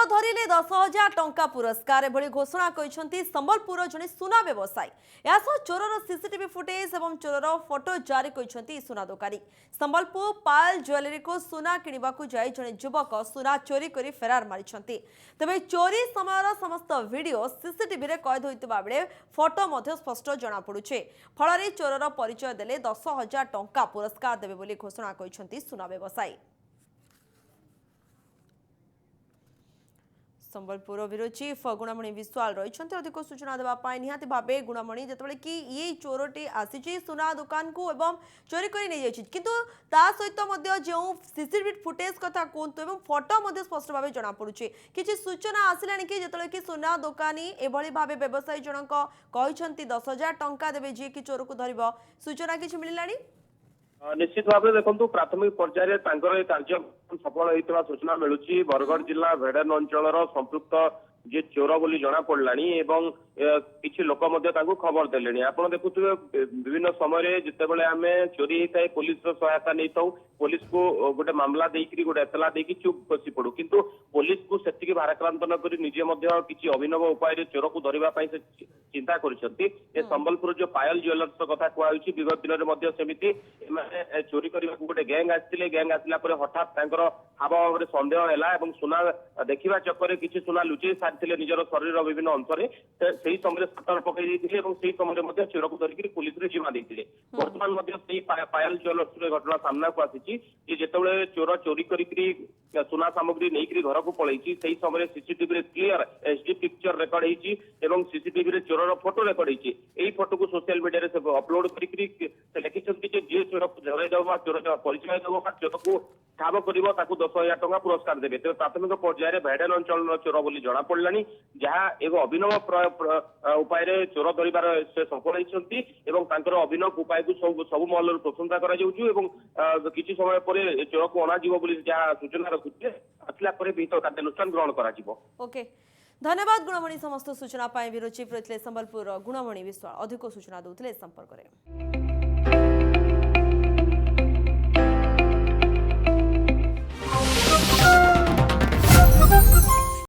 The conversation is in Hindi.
धरिले 10,000 टंका पुरस्कार एभली घोषणा करिसेंती संबलपुर जने सुना व्यवसायी। यासह चोरर सीसीटीवी फुटेज एवं चोरर फोटो जारी करिसेंती सुना दुकानी। संबलपुर पायल ज्वेलरी को सुना किनिबा को जाई जने युवक सुना चोरी करी फेरार मारिसेंती। तबे चोरी समयर समस्त वीडियो सीसीटीवी रे कैद होइतबा बेले फोटो मध्ये स्पष्ट जना पडुछे। फलरे चोरर परिचय देले 10,000 टंका पुरस्कार देबे बोली घोषणा करिसेंती सुना व्यवसायी। संबलपुर ब्यूरो चीफ गुणामणि विश्वाल रही अधिक सूचना देवाई निहाती भावे गुणामणि जिते कि ये चोरटी आसी सुना दुकान को एवं चोरी कर नहीं जाइए किंतु ता सहित जो सीसीटीवी फुटेज कथा कहतु एवं फोटो स्पष्ट भाव जना पड़ुछि किछि सूचना आसिलानी कि जिते कि सुना दुकानी एभली भावे व्यवसायी जनक कहते 10,000 टंका देवे जी कि चोर को धरिब सूचना किछि मिलिलानी। निश्चित भाव देखो प्राथमिक पर्यायर कार्य सफल होता सूचना मिलूँ। बरगढ़ जिला भेड़न अंचल संपृक्त जे चोर बोली जना पड़लानी एवं किछि लोक खबर देले। आप देखुए विभिन्न समय जितेबाला आम चोरी होता है पुलिस सहायता नहीं था पुलिस को गोटे मामला देकी गोटे एतला देकी चुप बसी पड़ू किंतु पुलिस को से भाराक्रांत न कर निजे किसी अभिनव उपाय चोर को धरने से चिंता करछंती। संबलपुर जो पायल ज्वेलर्स कथा कहु विगत दिन में सेमती चोरी करने गोटे गैंग आसते गैंग आसला हठात हाव भाव सन्देह है सुना देखा चक्कर किसी सुना लुचई सारी निजर शरीर विभिन्न अंश से समय सटर पकई समय चोर को धरिक पुलिस जिम्मा देते। बर्तमान पायल ज्वेलर्स घटना सामना को आसी जिते चोर चोरी कर सुना सामग्री नहीं घर को पलैची से समय CCTV clear HD picture record होती सीसीटीवी चोरर फोटो रेकर्ड होती यही फोटो को सोशल मीडिया से अपलोड कर लिखिं जी चोर को झरईदेव चोर परिचय देव चोर को ठाब कर 10,000 टंका पुरस्कार देवे। तेज प्राथमिक पर्यायर भेड़न अंचल चोर बोली जना पड़लानी जहाँ एक अभिनव उपाय चोर धरबार से सफल होती अभिनव उपाय को सब महल प्रशंसा कर किसी समय पर चोर को अणाजी जहाँ सूचना रखुचे आसला विहित कार्यानुष्ठान ग्रहण कर। धन्यवाद गुणमणि समस्त सूचना ब्यूरो चीफ रही संबलपुर गुणमणि विश्वाल अधिक सूचना दूसरे संपर्क में।